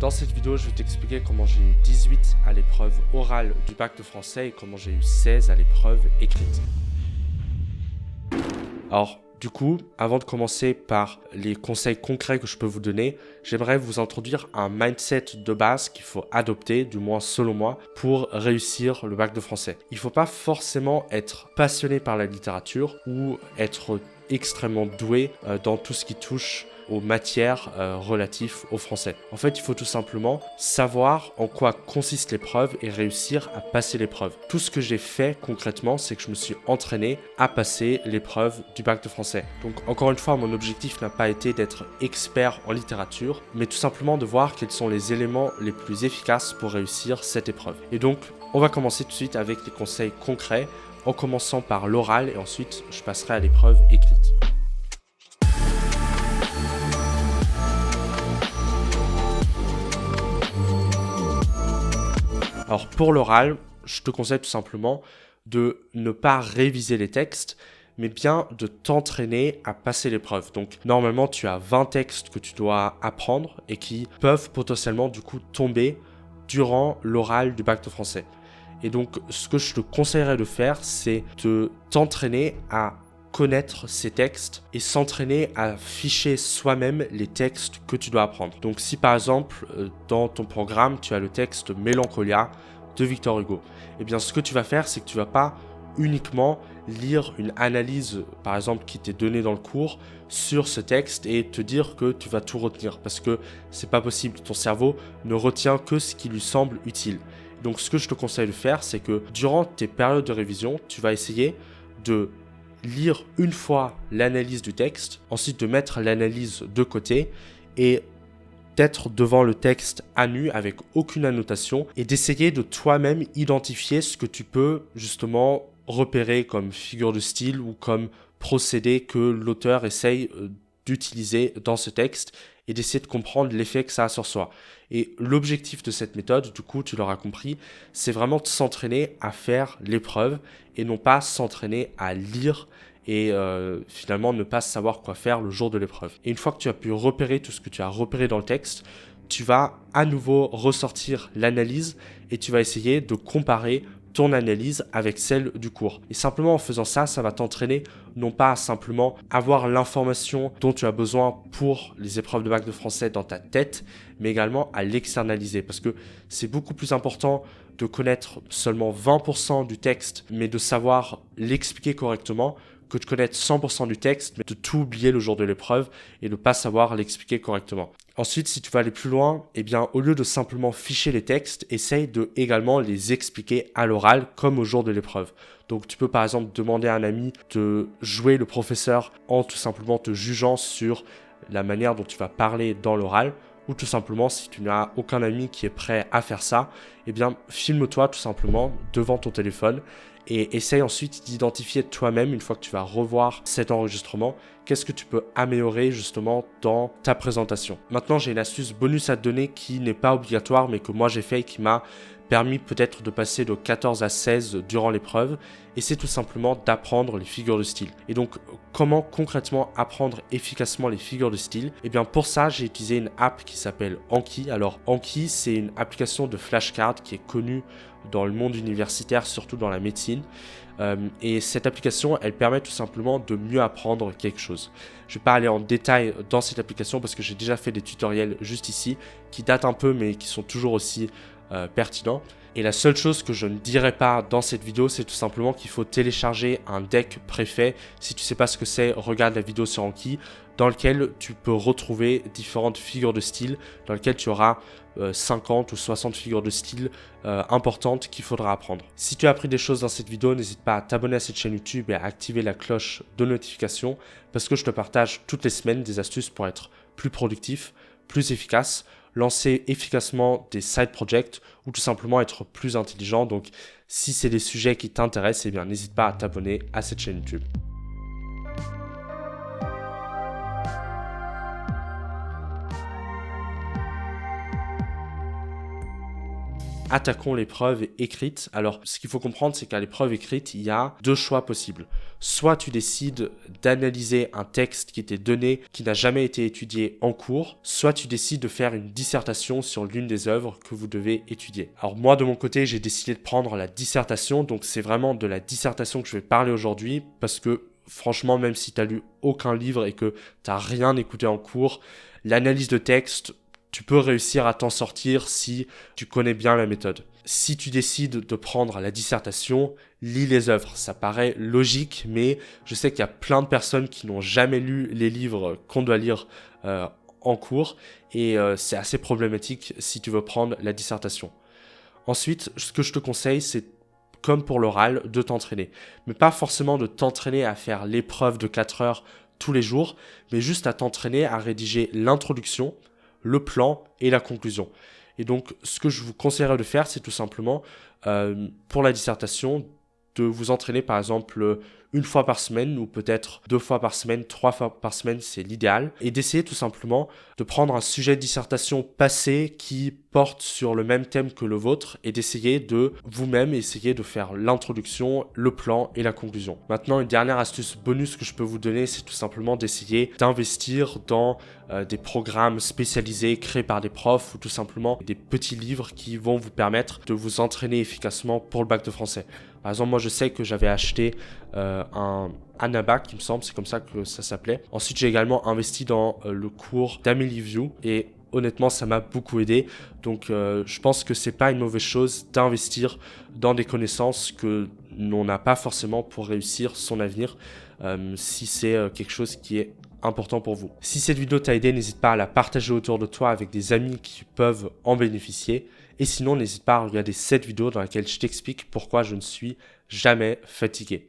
Dans cette vidéo, je vais t'expliquer comment j'ai eu 18 à l'épreuve orale du bac de français et comment j'ai eu 16 à l'épreuve écrite. Alors, du coup, avant de commencer par les conseils concrets que je peux vous donner, j'aimerais vous introduire un mindset de base qu'il faut adopter, du moins selon moi, pour réussir le bac de français. Il ne faut pas forcément être passionné par la littérature ou être extrêmement doué dans tout ce qui touche aux matières relatives au français. En fait, il faut tout simplement savoir en quoi consiste l'épreuve et réussir à passer l'épreuve. Tout ce que j'ai fait concrètement, c'est que je me suis entraîné à passer l'épreuve du bac de français. Donc encore une fois, mon objectif n'a pas été d'être expert en littérature, mais tout simplement de voir quels sont les éléments les plus efficaces pour réussir cette épreuve. Et donc, on va commencer tout de suite avec les conseils concrets, en commençant par l'oral et ensuite je passerai à l'épreuve écrite. Alors pour l'oral, je te conseille tout simplement de ne pas réviser les textes, mais bien de t'entraîner à passer l'épreuve. Donc normalement, tu as 20 textes que tu dois apprendre et qui peuvent potentiellement du coup tomber durant l'oral du bac de français. Et donc ce que je te conseillerais de faire, c'est de t'entraîner à connaître ces textes et s'entraîner à ficher soi-même les textes que tu dois apprendre. Donc si par exemple dans ton programme tu as le texte Mélancolia de Victor Hugo, eh bien ce que tu vas faire, c'est que tu vas pas uniquement lire une analyse par exemple qui t'est donnée dans le cours sur ce texte et te dire que tu vas tout retenir, parce que c'est pas possible, ton cerveau ne retient que ce qui lui semble utile. Donc ce que je te conseille de faire, c'est que durant tes périodes de révision, tu vas essayer de lire une fois l'analyse du texte, ensuite de mettre l'analyse de côté et d'être devant le texte à nu avec aucune annotation et d'essayer de toi-même identifier ce que tu peux justement repérer comme figure de style ou comme procédé que l'auteur essaye d'utiliser dans ce texte et d'essayer de comprendre l'effet que ça a sur soi. Et l'objectif de cette méthode, du coup, tu l'auras compris, c'est vraiment de s'entraîner à faire l'épreuve et non pas s'entraîner à lire et finalement ne pas savoir quoi faire le jour de l'épreuve. Et une fois que tu as pu repérer tout ce que tu as repéré dans le texte, tu vas à nouveau ressortir l'analyse et tu vas essayer de comparer ton analyse avec celle du cours. Et simplement en faisant ça, ça va t'entraîner non pas à simplement avoir l'information dont tu as besoin pour les épreuves de bac de français dans ta tête, mais également à l'externaliser. Parce que c'est beaucoup plus important de connaître seulement 20% du texte, mais de savoir l'expliquer correctement, que de connaître 100% du texte, mais de tout oublier le jour de l'épreuve et de ne pas savoir l'expliquer correctement. Ensuite, si tu vas aller plus loin, eh bien, au lieu de simplement ficher les textes, essaye de également les expliquer à l'oral comme au jour de l'épreuve. Donc, tu peux par exemple demander à un ami de jouer le professeur en tout simplement te jugeant sur la manière dont tu vas parler dans l'oral, ou tout simplement, si tu n'as aucun ami qui est prêt à faire ça, eh bien, filme-toi tout simplement devant ton téléphone et essaye ensuite d'identifier toi-même, une fois que tu vas revoir cet enregistrement, qu'est-ce que tu peux améliorer justement dans ta présentation. Maintenant, j'ai une astuce bonus à te donner qui n'est pas obligatoire, mais que moi j'ai fait et qui m'a permis peut-être de passer de 14 à 16 durant l'épreuve, et c'est tout simplement d'apprendre les figures de style. Et donc, comment concrètement apprendre efficacement les figures de style? Et bien pour ça, j'ai utilisé une app qui s'appelle Anki. Alors Anki, c'est une application de flashcard qui est connue dans le monde universitaire, surtout dans la médecine. Et cette application, elle permet tout simplement de mieux apprendre quelque chose. Je ne vais pas aller en détail dans cette application parce que j'ai déjà fait des tutoriels juste ici qui datent un peu mais qui sont toujours aussi pertinents. Et la seule chose que je ne dirai pas dans cette vidéo, c'est tout simplement qu'il faut télécharger un deck préfet. Si tu ne sais pas ce que c'est, regarde la vidéo sur Anki, dans lequel tu peux retrouver différentes figures de style, dans lequel tu auras 50 ou 60 figures de style importantes qu'il faudra apprendre. Si tu as appris des choses dans cette vidéo, n'hésite pas à t'abonner à cette chaîne YouTube et à activer la cloche de notification, parce que je te partage toutes les semaines des astuces pour être plus productif, plus efficace, lancer efficacement des side projects ou tout simplement être plus intelligent. Donc si c'est des sujets qui t'intéressent, eh bien n'hésite pas à t'abonner à cette chaîne YouTube. attaquons l'épreuve écrite. Alors, ce qu'il faut comprendre, c'est qu'à l'épreuve écrite, il y a deux choix possibles. Soit tu décides d'analyser un texte qui t'est donné, qui n'a jamais été étudié en cours, soit tu décides de faire une dissertation sur l'une des œuvres que vous devez étudier. Alors moi, de mon côté, j'ai décidé de prendre la dissertation, donc c'est vraiment de la dissertation que je vais parler aujourd'hui, parce que franchement, même si tu n'as lu aucun livre et que tu n'as rien écouté en cours, l'analyse de texte, tu peux réussir à t'en sortir si tu connais bien la méthode. Si tu décides de prendre la dissertation, lis les œuvres. Ça paraît logique, mais je sais qu'il y a plein de personnes qui n'ont jamais lu les livres qu'on doit lire en cours, et c'est assez problématique si tu veux prendre la dissertation. Ensuite, ce que je te conseille, c'est comme pour l'oral, de t'entraîner. Mais pas forcément de t'entraîner à faire l'épreuve de 4 heures tous les jours, mais juste à t'entraîner à rédiger l'introduction, le plan et la conclusion. Et donc, ce que je vous conseillerais de faire, c'est tout simplement, pour la dissertation, de vous entraîner par exemple une fois par semaine ou peut-être 2 fois par semaine, 3 fois par semaine, c'est l'idéal. Et d'essayer tout simplement de prendre un sujet de dissertation passé qui porte sur le même thème que le vôtre et d'essayer de vous-même essayer de faire l'introduction, le plan et la conclusion. Maintenant, une dernière astuce bonus que je peux vous donner, c'est tout simplement d'essayer d'investir dans des programmes spécialisés créés par des profs ou tout simplement des petits livres qui vont vous permettre de vous entraîner efficacement pour le bac de français. Par exemple, moi je sais que j'avais acheté un Anabac, il me semble, c'est comme ça que ça s'appelait. Ensuite, j'ai également investi dans le cours d'Amélie View et honnêtement, ça m'a beaucoup aidé. Donc, je pense que c'est pas une mauvaise chose d'investir dans des connaissances que l'on n'a pas forcément pour réussir son avenir, si c'est quelque chose qui est important pour vous. Si cette vidéo t'a aidé, n'hésite pas à la partager autour de toi avec des amis qui peuvent en bénéficier. Et sinon, n'hésite pas à regarder cette vidéo dans laquelle je t'explique pourquoi je ne suis jamais fatigué.